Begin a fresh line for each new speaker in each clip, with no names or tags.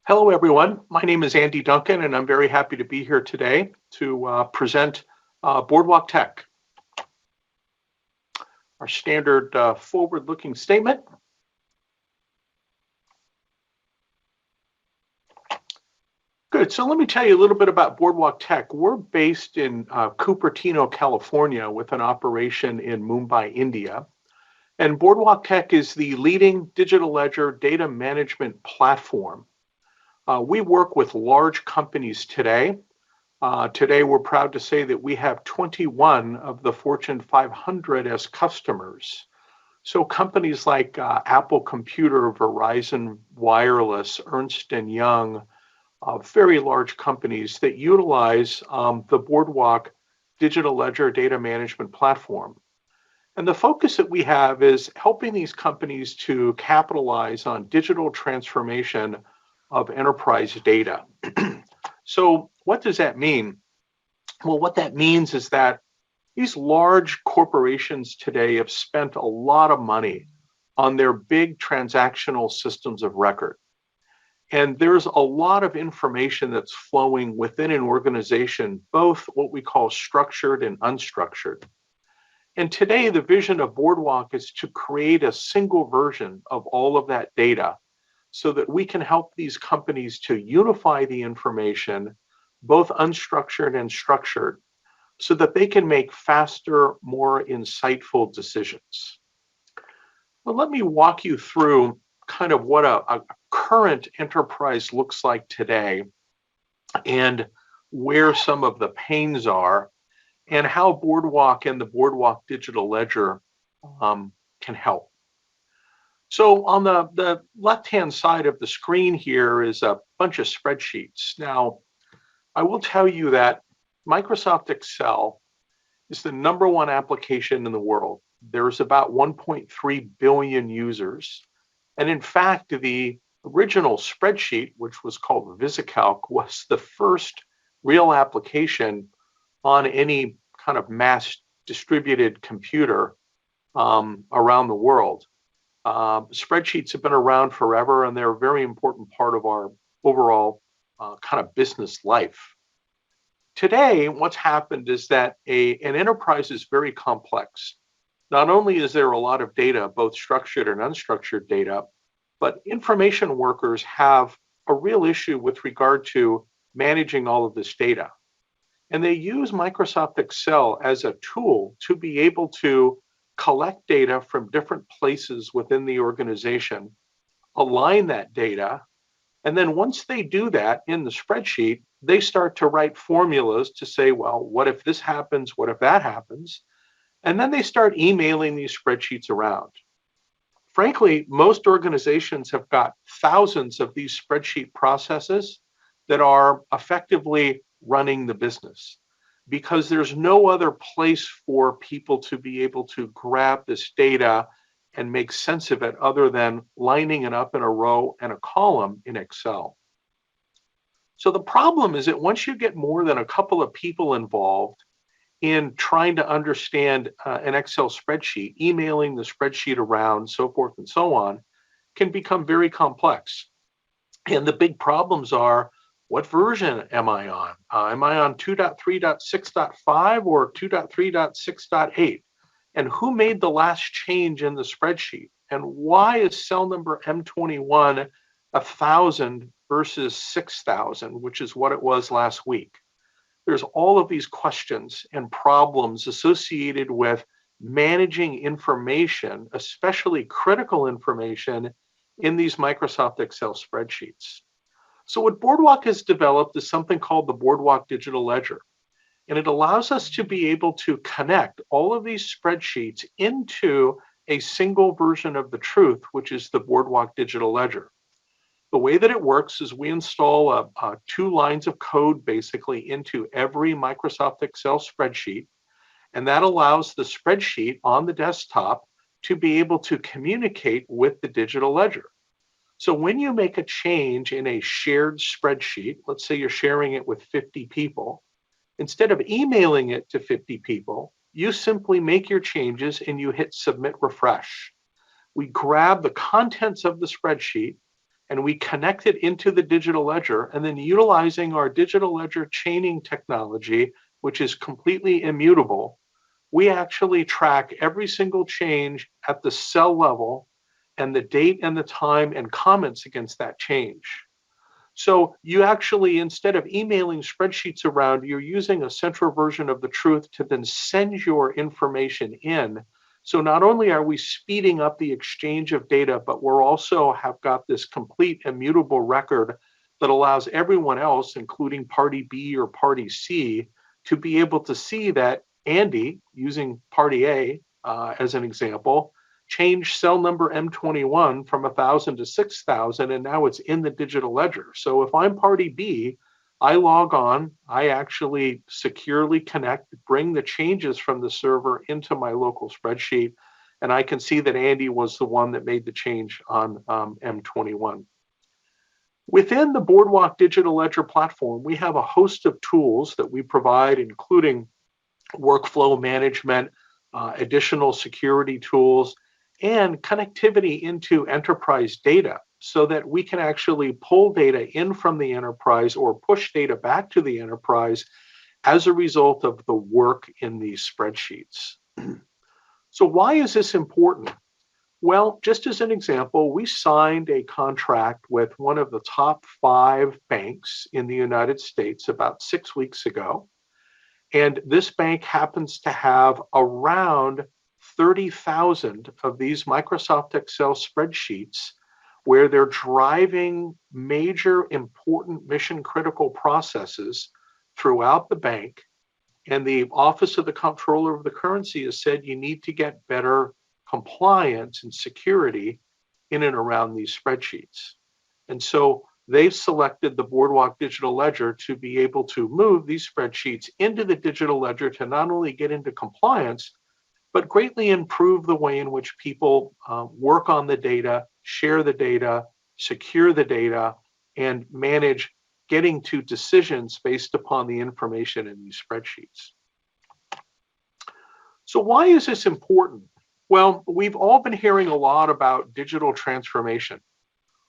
Hello, everyone. My name is Andy Duncan, and I'm very happy to be here today to present Boardwalktech. Our standard forward-looking statement. Good. So let me tell you a little bit about Boardwalktech. We're based in Cupertino, California, with an operation in Mumbai, India. And Boardwalktech is the leading digital ledger data management platform. We work with large companies today. Today, we're proud to say that we have 21 of the Fortune 500 as customers. So companies like Apple Computer, Verizon Wireless, Ernst & Young, very large companies that utilize the Boardwalk Digital Ledger Data Management Platform. And the focus that we have is helping these companies to capitalize on digital transformation of enterprise data. So what does that mean? Well, what that means is that these large corporations today have spent a lot of money on their big transactional systems of record. And there's a lot of information that's flowing within an organization, both what we call structured and unstructured. And today, the vision of Boardwalk is to create a single version of all of that data so that we can help these companies to unify the information, both unstructured and structured, so that they can make faster, more insightful decisions. Well, let me walk you through kind of what a current enterprise looks like today and where some of the pains are and how Boardwalk and the Boardwalk Digital Ledger can help. So on the left-hand side of the screen here is a bunch of spreadsheets. Now, I will tell you that Microsoft Excel is the #1 application in the world. There's about 1.3 billion users. And in fact, the original spreadsheet, which was called VisiCalc, was the first real application on any kind of mass distributed computer around the world. Spreadsheets have been around forever, and they're a very important part of our overall kind of business life. Today, what's happened is that an enterprise is very complex. Not only is there a lot of data, both structured and unstructured data, but information workers have a real issue with regard to managing all of this data. And they use Microsoft Excel as a tool to be able to collect data from different places within the organization, align that data, and then once they do that in the spreadsheet, they start to write formulas to say, well, what if this happens? What if that happens? And then they start emailing these spreadsheets around. Frankly, most organizations have got thousands of these spreadsheet processes that are effectively running the business, because there's no other place for people to be able to grab this data and make sense of it other than lining it up in a row and a column in Excel. So the problem is that once you get more than a couple of people involved in trying to understand an Excel spreadsheet, emailing the spreadsheet around, so forth and so on, can become very complex. And the big problems are, what version am I on? Am I on 2.3.6.5 or 2.3.6.8? And who made the last change in the spreadsheet? And why is cell number M21 1,000 versus 6,000, which is what it was last week? There's all of these questions and problems associated with managing information, especially critical information, in these Microsoft Excel spreadsheets. So what Boardwalk has developed is something called the Boardwalk Digital Ledger. And it allows us to be able to connect all of these spreadsheets into a single version of the truth, which is the Boardwalk Digital Ledger. The way that it works is we install 2 lines of code basically into every Microsoft Excel spreadsheet. And that allows the spreadsheet on the desktop to be able to communicate with the digital ledger. So when you make a change in a shared spreadsheet, let's say you're sharing it with 50 people, instead of emailing it to 50 people, you simply make your changes and you hit submit refresh. We grab the contents of the spreadsheet and we connect it into the digital ledger, and then utilizing our digital ledger chaining technology, which is completely immutable, we actually track every single change at the cell level and the date and the time and comments against that change. So you actually, instead of emailing spreadsheets around, you're using a central version of the truth to then send your information in. So not only are we speeding up the exchange of data, but we're also have got this complete immutable record that allows everyone else, including party B or party C, to be able to see that Andy, using party A as an example, changed cell number M21 from 1,000 to 6,000, and now it's in the digital ledger. So if I'm party B, I log on, I actually securely connect, bring the changes from the server into my local spreadsheet, and I can see that Andy was the one that made the change on M21. Within the Boardwalk Digital Ledger platform, we have a host of tools that we provide, including workflow management, additional security tools, and connectivity into enterprise data so that we can actually pull data in from the enterprise or push data back to the enterprise as a result of the work in these spreadsheets. So why is this important? Well, just as an example, we signed a contract with one of the top 5 banks in the United States about 6 weeks ago. And this bank happens to have around 30,000 of these Microsoft Excel spreadsheets where they're driving major important mission critical processes throughout the bank. And the Office of the Comptroller of the Currency has said you need to get better compliance and security in and around these spreadsheets. And so they've selected the Boardwalk Digital Ledger to be able to move these spreadsheets into the digital ledger to not only get into compliance, but greatly improve the way in which people work on the data, share the data, secure the data, and manage getting to decisions based upon the information in these spreadsheets. So why is this important? Well, we've all been hearing a lot about digital transformation.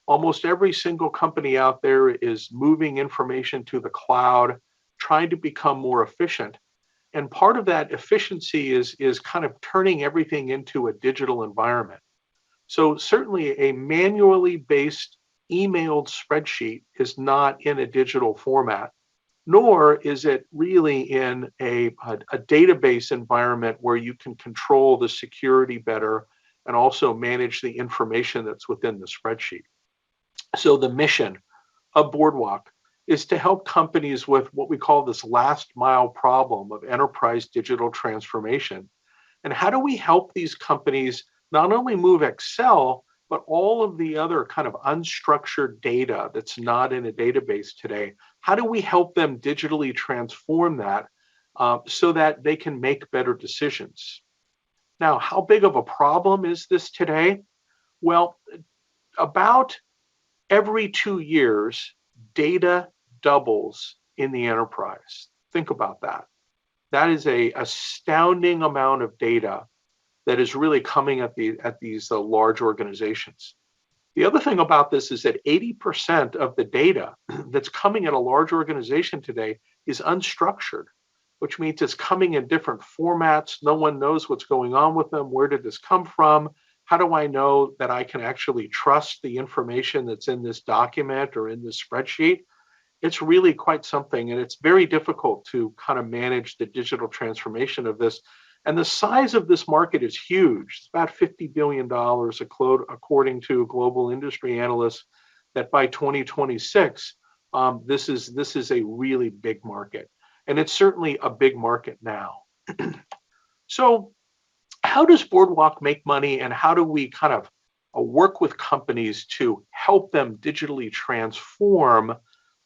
Almost every single company out there is moving information to the cloud, trying to become more efficient. And part of that efficiency is kind of turning everything into a digital environment. So certainly a manually based emailed spreadsheet is not in a digital format, nor is it really in a database environment where you can control the security better and also manage the information that's within the spreadsheet. So the mission of Boardwalk is to help companies with what we call this last mile problem of enterprise digital transformation. And how do we help these companies not only move Excel, but all of the other kind of unstructured data that's not in a database today? How do we help them digitally transform that so that they can make better decisions? Now, how big of a problem is this today? Well, about every 2 years, data doubles in the enterprise. Think about that. That is an astounding amount of data that is really coming at these large organizations. The other thing about this is that 80% of the data that's coming at a large organization today is unstructured, which means it's coming in different formats. No one knows what's going on with them. Where did this come from? How do I know that I can actually trust the information that's in this document or in this spreadsheet? It's really quite something, and it's very difficult to kind of manage the digital transformation of this. And the size of this market is huge. It's about $50 billion according to global industry analysts, that by 2026, this is a really big market. And it's certainly a big market now. So how does Boardwalk make money, and how do we kind of work with companies to help them digitally transform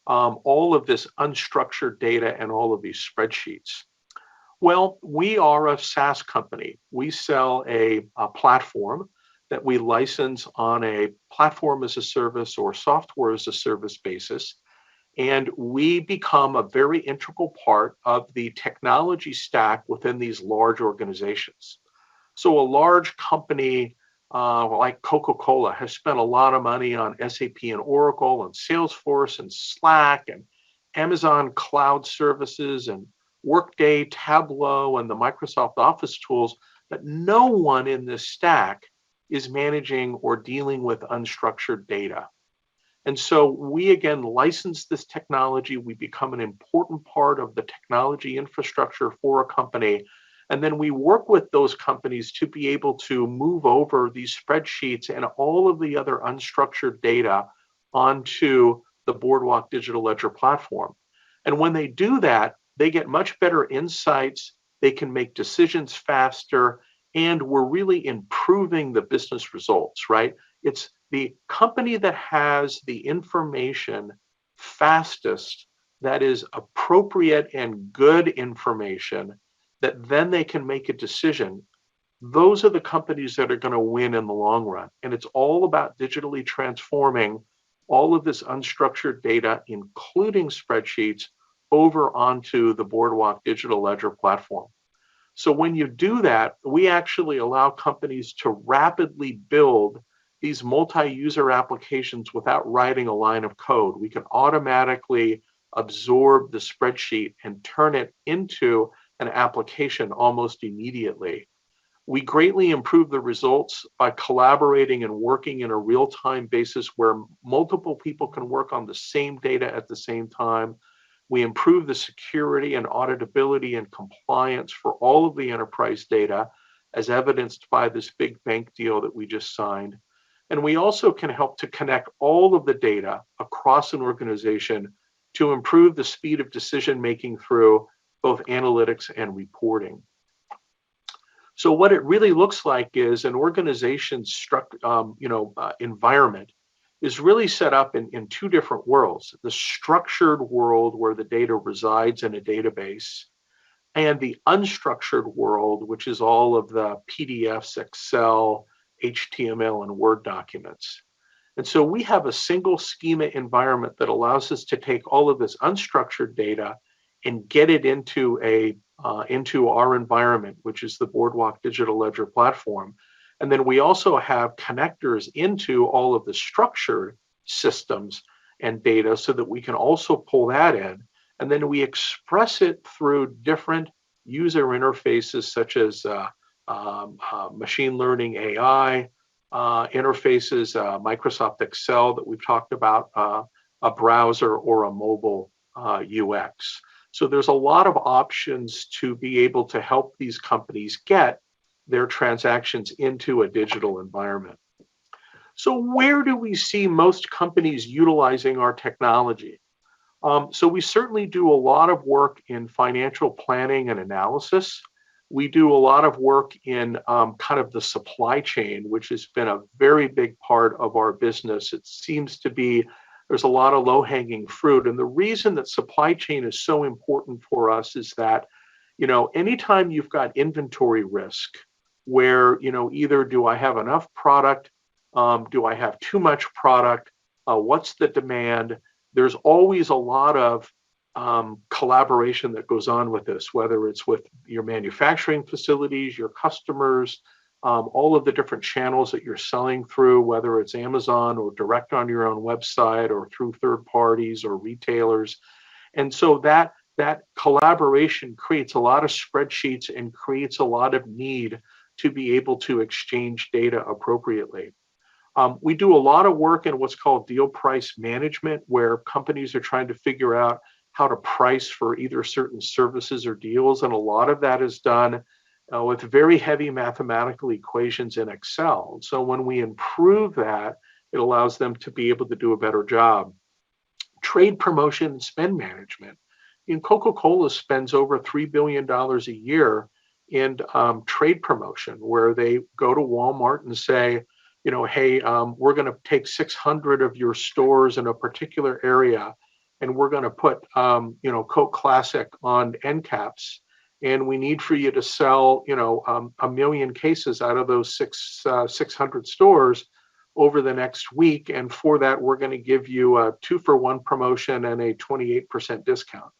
all of this unstructured data and all of these spreadsheets? Well, we are a SaaS company. We sell a platform that we license on a platform as a service or software as a service basis. And we become a very integral part of the technology stack within these large organizations. So a large company like Coca-Cola, has spent a lot of money on SAP and Oracle and Salesforce and Slack and Amazon Cloud Services and Workday, Tableau, and the Microsoft Office tools, but no one in this stack is managing or dealing with unstructured data. And so we again license this technology. We become an important part of the technology infrastructure for a company. And then we work with those companies to be able to move over these spreadsheets and all of the other unstructured data onto the Boardwalk Digital Ledger platform. And when they do that, they get much better insights. They can make decisions faster, and we're really improving the business results, right? It's the company that has the information fastest, that is appropriate and good information, that then they can make a decision. Those are the companies that are going to win in the long run. And it's all about digitally transforming all of this unstructured data, including spreadsheets, over onto the Boardwalk Digital Ledger platform. So when you do that, we actually allow companies to rapidly build these multi-user applications without writing a line of code. We can automatically absorb the spreadsheet and turn it into an application almost immediately. We greatly improve the results by collaborating and working in a real-time basis where multiple people can work on the same data at the same time. We improve the security and auditability and compliance for all of the enterprise data, as evidenced by this big bank deal that we just signed. And we also can help to connect all of the data across an organization to improve the speed of decision-making through both analytics and reporting. So what it really looks like is an organization's environment is really set up in two different worlds: the structured world where the data resides in a database, and the unstructured world, which is all of the PDFs, Excel, HTML, and Word documents. And so we have a single schema environment that allows us to take all of this unstructured data and get it into our environment, which is the Boardwalk Digital Ledger platform. And then we also have connectors into all of the structured systems and data so that we can also pull that in. And then we express it through different user interfaces, such as machine learning AI interfaces, Microsoft Excel that we've talked about, a browser, or a mobile UX. So there's a lot of options to be able to help these companies get their transactions into a digital environment. So where do we see most companies utilizing our technology? So we certainly do a lot of work in financial planning and analysis. We do a lot of work in kind of the supply chain, which has been a very big part of our business. It seems to be there's a lot of low-hanging fruit. And the reason that supply chain is so important for us is that, anytime you've got inventory risk, where, either do I have enough product, do I have too much product, what's the demand? There's always a lot of collaboration that goes on with this, whether it's with your manufacturing facilities, your customers, all of the different channels that you're selling through, whether it's Amazon or direct on your own website or through third parties or retailers. And so that collaboration creates a lot of spreadsheets and creates a lot of need to be able to exchange data appropriately. We do a lot of work in what's called deal price management, where companies are trying to figure out how to price for either certain services or deals. And a lot of that is done with very heavy mathematical equations in Excel. So when we improve that, it allows them to be able to do a better job. Trade promotion and spend management. Coca-Cola spends over $3 billion a year in trade promotion, where they go to Walmart and say, hey, we're going to take 600 of your stores in a particular area, and we're going to put, Coke Classic on end caps. And we need for you to sell, 1 million cases out of those 600 stores over the next week. And for that, we're going to give you a 2-for-1 promotion and a 28% discount.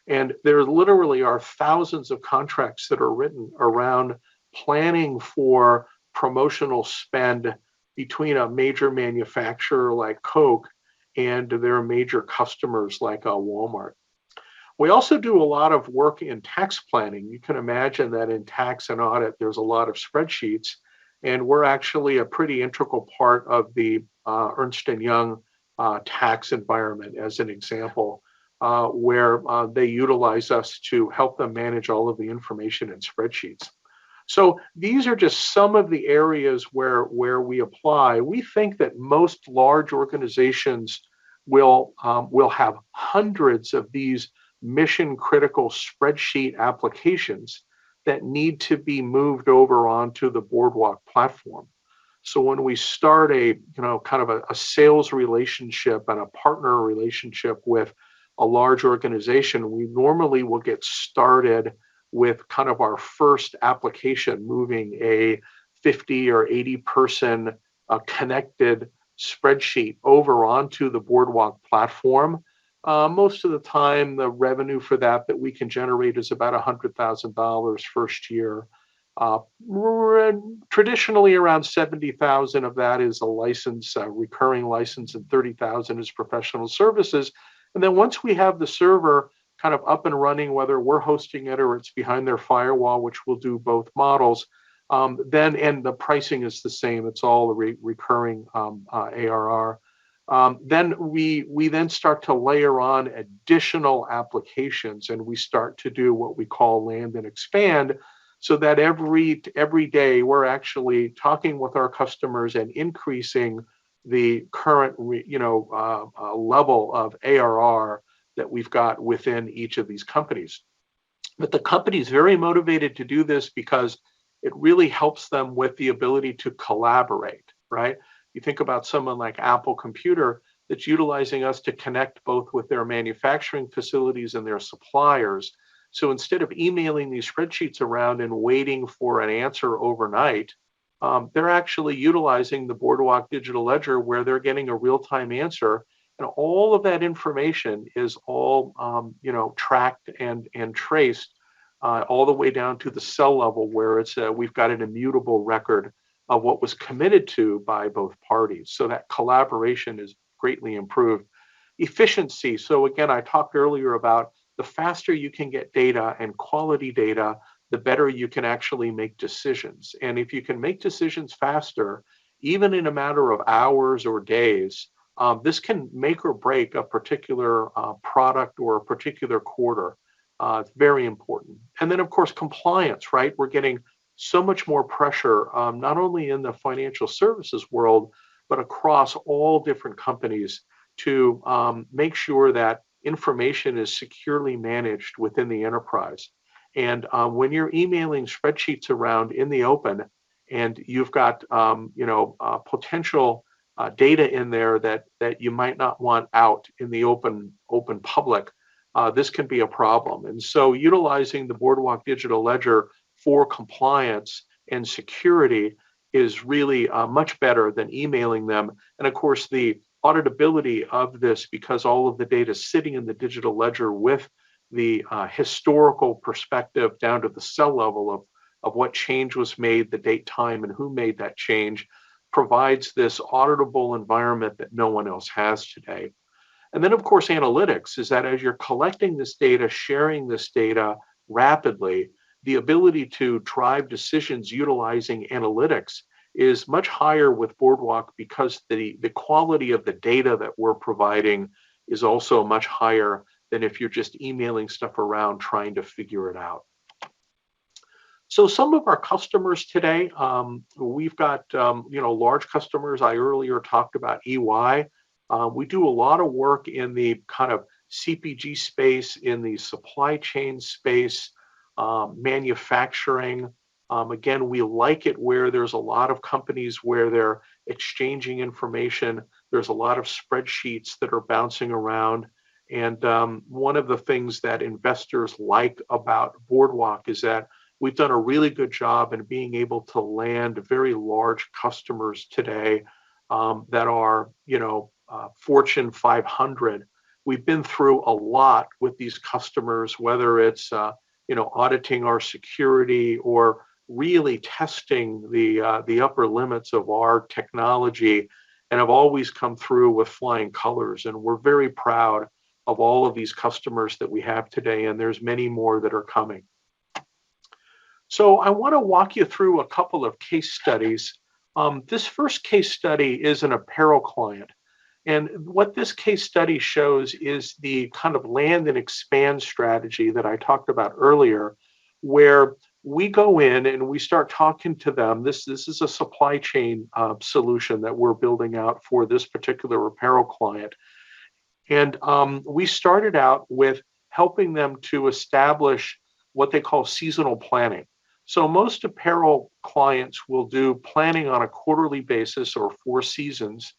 And there literally are thousands of contracts that are written around planning for promotional spend between a major manufacturer like Coke and their major customers like Walmart. We also do a lot of work in tax planning. You can imagine that in tax and audit, there's a lot of spreadsheets, and we're actually a pretty integral part of the Ernst & Young tax environment, as an example, where they utilize us to help them manage all of the information in spreadsheets. So these are just some of the areas where we apply. We think that most large organizations will have hundreds of these mission critical spreadsheet applications that need to be moved over onto the Boardwalk platform. So when we start a kind of a sales relationship and a partner relationship with a large organization, we normally will get started with kind of our first application, moving a 50 or 80 person connected spreadsheet over onto the Boardwalk platform. Most of the time, the revenue for that we can generate is about $100,000 first year. Traditionally, around 70,000 of that is a license, a recurring license, and 30,000 is professional services. And then once we have the server kind of up and running, whether we're hosting it or it's behind their firewall, which will do both models, and the pricing is the same. It's all recurring ARR. Then we then start to layer on additional applications, and we start to do what we call land and expand, so that every day we're actually talking with our customers and increasing the current level of ARR that we've got within each of these companies. But the company is very motivated to do this because it really helps them with the ability to collaborate, right? You think about someone like Apple Computer that's utilizing us to connect both with their manufacturing facilities and their suppliers. So instead of emailing these spreadsheets around and waiting for an answer overnight, they're actually utilizing the Boardwalk Digital Ledger, where they're getting a real-time answer, and all of that information is all tracked and traced all the way down to the cell level, where it's we've got an immutable record of what was committed to by both parties. So that collaboration is greatly improved. Efficiency. So again, I talked earlier about the faster you can get data and quality data, the better you can actually make decisions. And if you can make decisions faster, even in a matter of hours or days, this can make or break a particular product or a particular quarter. It's very important. And then, of course, compliance, right? We're getting so much more pressure, not only in the financial services world, but across all different companies to make sure that information is securely managed within the enterprise. And when you're emailing spreadsheets around in the open, and you've got potential data in there that you might not want out in the open public, this can be a problem. And so utilizing the Boardwalk Digital Ledger for compliance and security is really much better than emailing them. And of course, the auditability of this, because all of the data is sitting in the digital ledger with the historical perspective down to the cell level of what change was made, the date, time, and who made that change, provides this auditable environment that no one else has today. And then, of course, analytics is that as you're collecting this data, sharing this data rapidly, the ability to drive decisions utilizing analytics is much higher with Boardwalk, because the quality of the data that we're providing is also much higher than if you're just emailing stuff around trying to figure it out. So some of our customers today, we've got large customers. I earlier talked about EY. We do a lot of work in the kind of CPG space, in the supply chain space, manufacturing. Again, we like it where there's a lot of companies where they're exchanging information. There's a lot of spreadsheets that are bouncing around. And one of the things that investors like about Boardwalk is that we've done a really good job in being able to land very large customers today that are, Fortune 500. We've been through a lot with these customers, whether it's, auditing our security or really testing the upper limits of our technology and have always come through with flying colors. And we're very proud of all of these customers that we have today, and there's many more that are coming. So I want to walk you through a couple of case studies. This first case study is an apparel client. And what this case study shows is the kind of land and expand strategy that I talked about earlier, where we go in and we start talking to them. This is a supply chain solution that we're building out for this particular apparel client. And we started out with helping them to establish what they call seasonal planning. So most apparel clients will do planning on a quarterly basis or 4 seasons,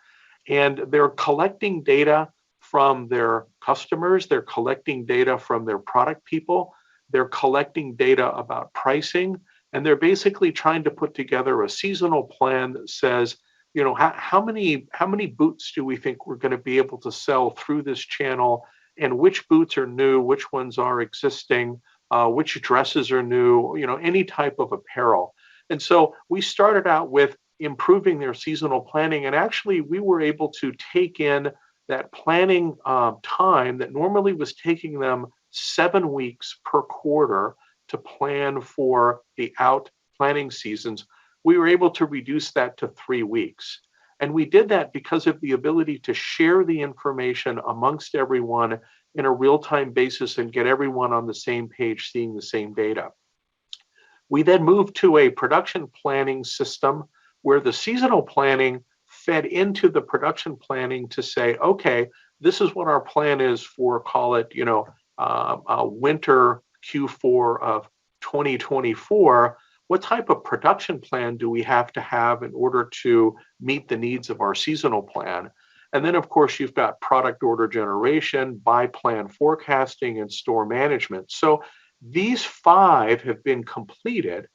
and they're collecting data from their customers, they're collecting data from their product people, they're collecting data about pricing, and they're basically trying to put together a seasonal plan that says, you know, how many boots do we think we're going to be able to sell through this channel, and which boots are new, which ones are existing, which dresses are new, you know, any type of apparel. And so we started out with improving their seasonal planning, and actually we were able to take in that planning time that normally was taking them 7 weeks per quarter to plan for the out planning seasons. We were able to reduce that to 3 weeks. And we did that because of the ability to share the information amongst everyone in a real-time basis and get everyone on the same page seeing the same data. We then moved to a production planning system where the seasonal planning fed into the production planning to say, okay, this is what our plan is for, call it, you know, winter Q4 of 2024. What type of production plan do we have to have in order to meet the needs of our seasonal plan? And then, of course, you've got product order generation, buy plan forecasting, and store management. So these 5 have been completed,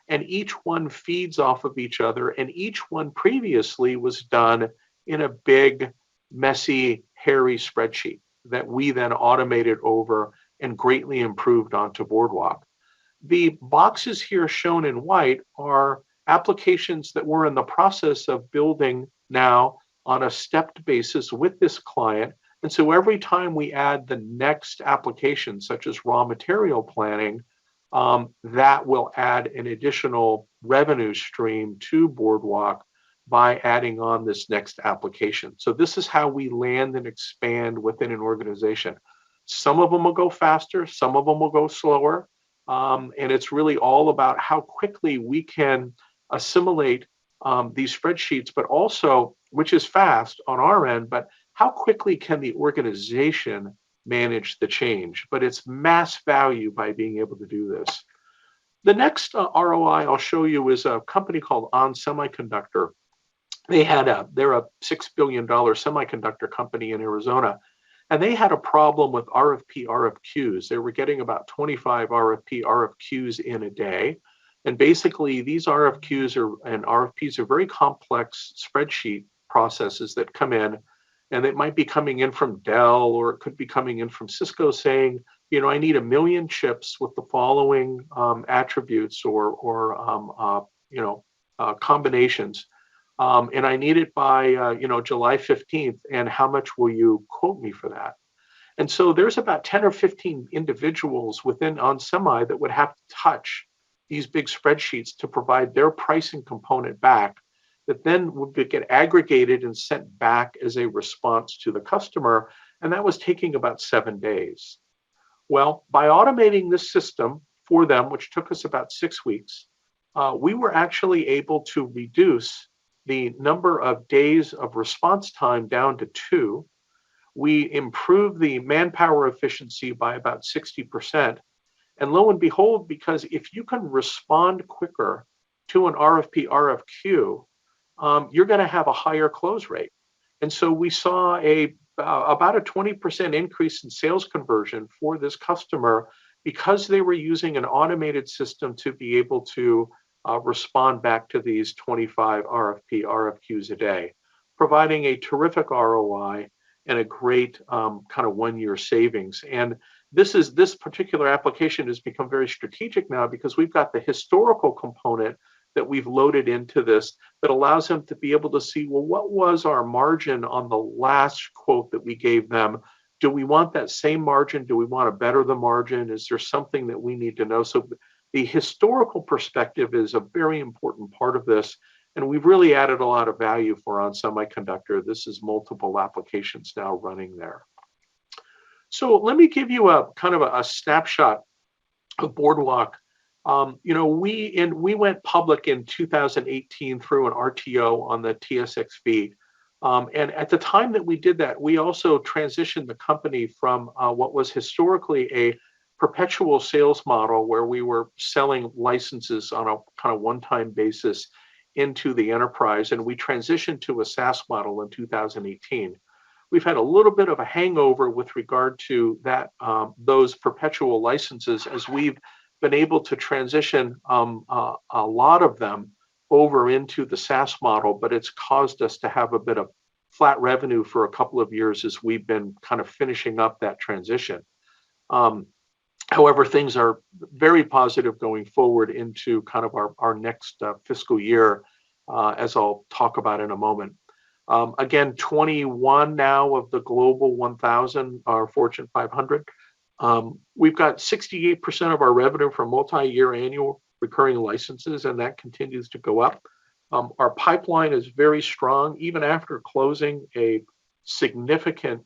and each one feeds off of each other, and each one previously was done in a big, messy, hairy spreadsheet that we then automated over and greatly improved onto Boardwalk. The boxes here shown in white are applications that we're in the process of building now on a stepped basis with this client. And so every time we add the next application, such as raw material planning, that will add an additional revenue stream to Boardwalk by adding on this next application. So this is how we land and expand within an organization. Some of them will go faster, some of them will go slower. And it's really all about how quickly we can assimilate these spreadsheets, but also, which is fast on our end, but how quickly can the organization manage the change? But it's mass value by being able to do this. The next ROI I'll show you is a company called ON Semiconductor. They're a $6 billion semiconductor company in Arizona. And they had a problem with RFQs. They were getting about 25 RFQs in a day. And basically, these RFQs and RFPs are very complex spreadsheet processes that come in. And it might be coming in from Dell, or it could be coming in from Cisco saying, you know, I need 1 million chips with the following attributes or combinations. And I need it by, July 15th. And how much will you quote me for that? And so there's about 10 or 15 individuals within OnSemi that would have to touch these big spreadsheets to provide their pricing component back, that then would get aggregated and sent back as a response to the customer. And that was taking about 7 days. Well, by automating this system for them, which took us about 6 weeks, we were actually able to reduce the number of days of response time down to 2. We improved the manpower efficiency by about 60%. And lo and behold, because if you can respond quicker to an RFP, RFQ, you're going to have a higher close rate. And so we saw about a 20% increase in sales conversion for this customer because they were using an automated system to be able to respond back to these 25 RFQs a day, providing a terrific ROI and a great kind of 1-year savings. And this particular application has become very strategic now because we've got the historical component that we've loaded into this that allows them to be able to see, well, what was our margin on the last quote that we gave them? Do we want that same margin? Do we want to better the margin? Is there something that we need to know? So the historical perspective is a very important part of this. And we've really added a lot of value for On Semiconductor. This is multiple applications now running there. So let me give you a kind of a snapshot of Boardwalk. We went public in 2018 through an RTO on the TSX-V. And at the time that we did that, we also transitioned the company from what was historically a perpetual sales model where we were selling licenses on a kind of one-time basis into the enterprise. And we transitioned to a SaaS model in 2018. We've had a little bit of a hangover with regard to that, those perpetual licenses, as we've been able to transition a lot of them over into the SaaS model, but it's caused us to have a bit of flat revenue for a couple of years as we've been kind of finishing up that transition. However, things are very positive going forward into kind of our next fiscal year, as I'll talk about in a moment. Again, 21 now of the Global 1000 are Fortune 500. We've got 68% of our revenue from multi-year annual recurring licenses, and that continues to go up. Our pipeline is very strong, even after closing a significant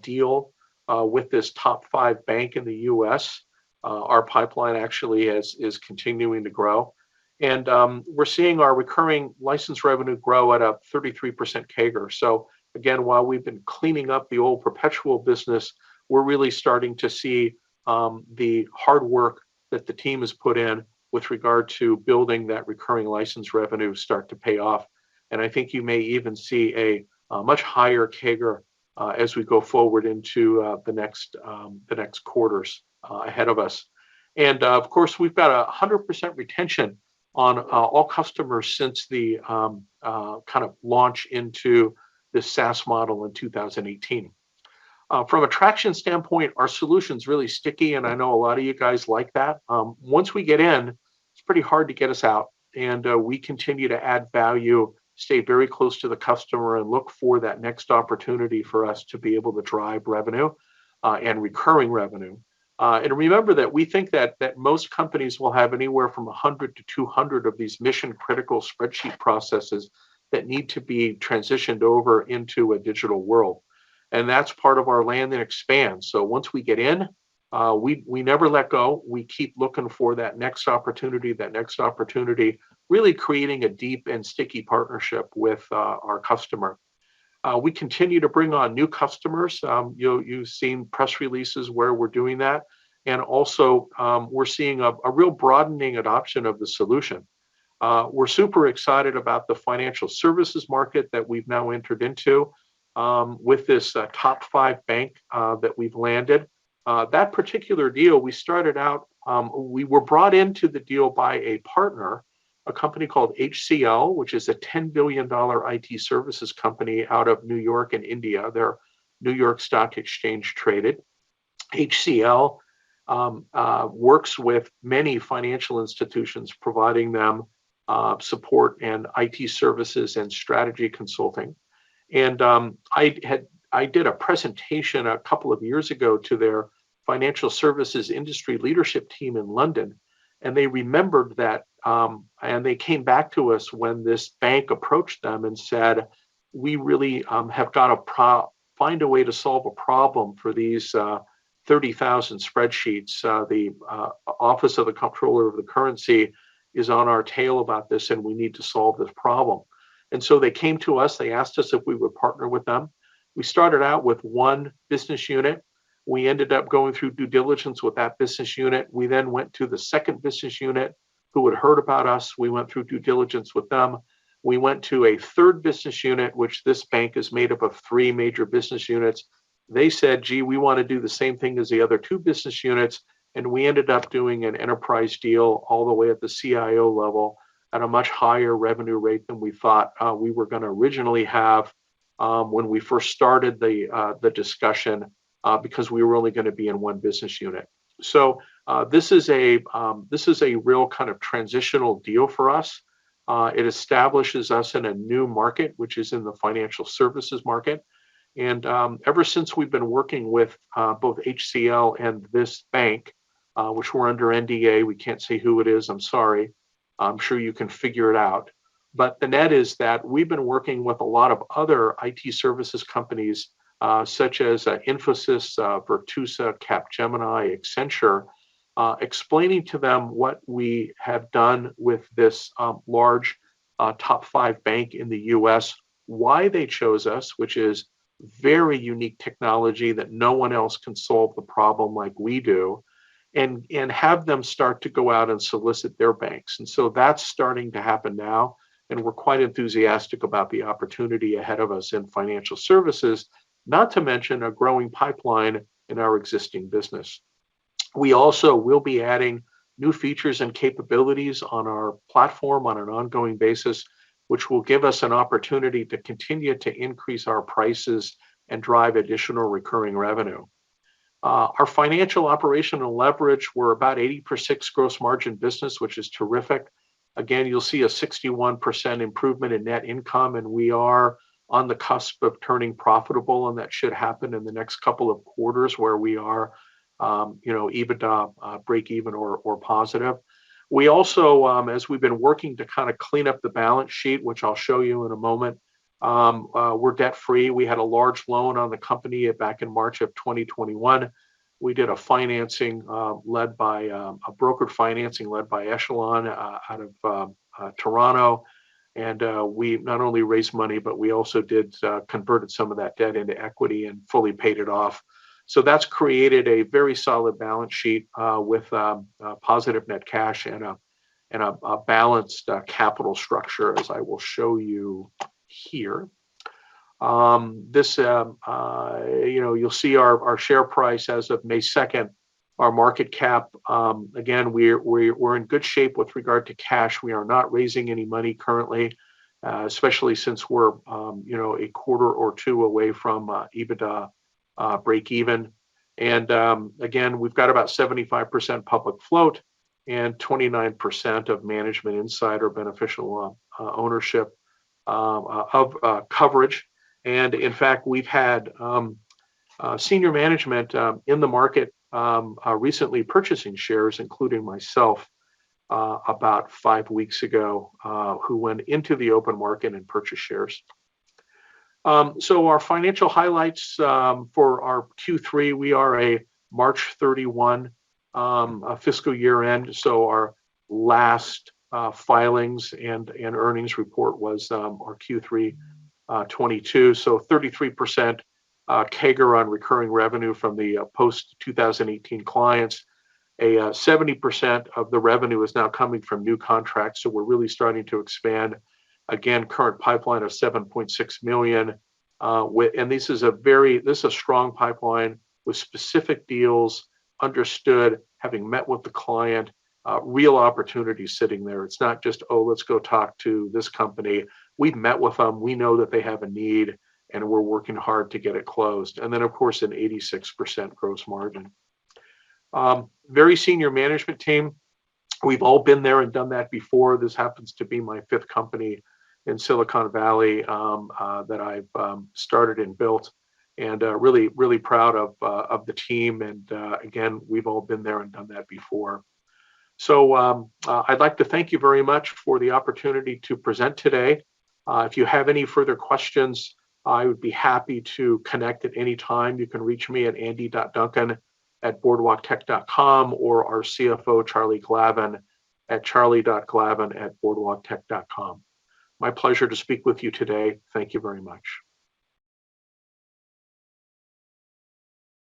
deal with this top 5 bank in the US. Our pipeline actually is continuing to grow. And we're seeing our recurring license revenue grow at a 33% CAGR. So again, while we've been cleaning up the old perpetual business, we're really starting to see the hard work that the team has put in with regard to building that recurring license revenue start to pay off. And I think you may even see a much higher CAGR as we go forward into the next quarters ahead of us. And of course, we've got 100% retention on all customers since the kind of launch into this SaaS model in 2018. From a traction standpoint, our solution's really sticky, and I know a lot of you guys like that. Once we get in, it's pretty hard to get us out, and we continue to add value, stay very close to the customer, and look for that next opportunity for us to be able to drive revenue and recurring revenue. And remember that we think that most companies will have anywhere from 100 to 200 of these mission-critical spreadsheet processes that need to be transitioned over into a digital world. And that's part of our land and expand. So once we get in, we never let go. We keep looking for that next opportunity, really creating a deep and sticky partnership with our customer. We continue to bring on new customers. You've seen press releases where we're doing that. And also, we're seeing a real broadening adoption of the solution. We're super excited about the financial services market that we've now entered into with this top 5 bank that we've landed. That particular deal, we started out, we were brought into the deal by a partner, a company called HCL, which is a $10 billion IT services company out of New York and India. They're New York Stock Exchange traded. HCL works with many financial institutions, providing them support and IT services and strategy consulting. And I did a presentation a couple of years ago to their financial services industry leadership team in London, and they remembered that, and they came back to us when this bank approached them and said, we really have got to find a way to solve a problem for these 30,000 spreadsheets. The Office of the Comptroller of the Currency is on our tail about this, and we need to solve this problem. And so they came to us, they asked us if we would partner with them. We started out with one business unit. We ended up going through due diligence with that business unit. We then went to the second business unit who had heard about us. We went through due diligence with them. We went to a third business unit, which this bank is made up of 3 major business units. They said, gee, we want to do the same thing as the other 2 business units. And we ended up doing an enterprise deal all the way at the CIO level at a much higher revenue rate than we thought we were going to originally have when we first started the discussion because we were only going to be in one business unit. So this is a real kind of transitional deal for us. It establishes us in a new market, which is in the financial services market. And ever since we've been working with both HCL and this bank, which we're under NDA, we can't say who it is, I'm sorry. I'm sure you can figure it out. But the net is that we've been working with a lot of other IT services companies, such as Infosys, Virtusa, Capgemini, Accenture, explaining to them what we have done with this large top 5 bank in the US, why they chose us, which is very unique technology that no one else can solve the problem like we do, and have them start to go out and solicit their banks. And so that's starting to happen now. And we're quite enthusiastic about the opportunity ahead of us in financial services, not to mention a growing pipeline in our existing business. We also will be adding new features and capabilities on our platform on an ongoing basis, which will give us an opportunity to continue to increase our prices and drive additional recurring revenue. Our financial operational leverage, we're about 80% gross margin business, which is terrific. Again, you'll see a 61% improvement in net income, and we are on the cusp of turning profitable, and that should happen in the next couple of quarters where we are, EBITDA break even or positive. We also, as we've been working to kind of clean up the balance sheet, which I'll show you in a moment, we're debt free. We had a large loan on the company back in March of 2021. We did a financing led by a brokered financing led by Echelon out of Toronto. And we not only raised money, but we also converted some of that debt into equity and fully paid it off. So that's created a very solid balance sheet with positive net cash and a balanced capital structure, as I will show you here. You'll see our share price as of May 2nd, our market cap. Again, we're in good shape with regard to cash. We are not raising any money currently, especially since we're a quarter or two away from EBITDA break even. And again, we've got about 75% public float and 29% of management insider beneficial ownership of coverage. And in fact, we've had senior management in the market recently purchasing shares, including myself, about 5 weeks ago, who went into the open market and purchased shares. So our financial highlights for our Q3, we are a March 31 fiscal year end. So our last filings and earnings report was our Q3 22. So 33% CAGR on recurring revenue from the post 2018 clients. 70% of the revenue is now coming from new contracts. So we're really starting to expand. Again, current pipeline of 7.6 million. And this is a strong pipeline with specific deals understood, having met with the client, real opportunities sitting there. It's not just, oh, let's go talk to this company. We've met with them. We know that they have a need, and we're working hard to get it closed. And then, of course, an 86% gross margin. Very senior management team. We've all been there and done that before. This happens to be my 5th company in Silicon Valley that I've started and built, and really, really proud of the team. And again, we've all been there and done that before. So I'd like to thank you very much for the opportunity to present today. If you have any further questions, I would be happy to connect at any time. You can reach me at andy.duncan@boardwalktech.com or our CFO, Charlie Glavin, at charlie.glavin@boardwalktech.com. My pleasure to speak with you today. Thank you very much.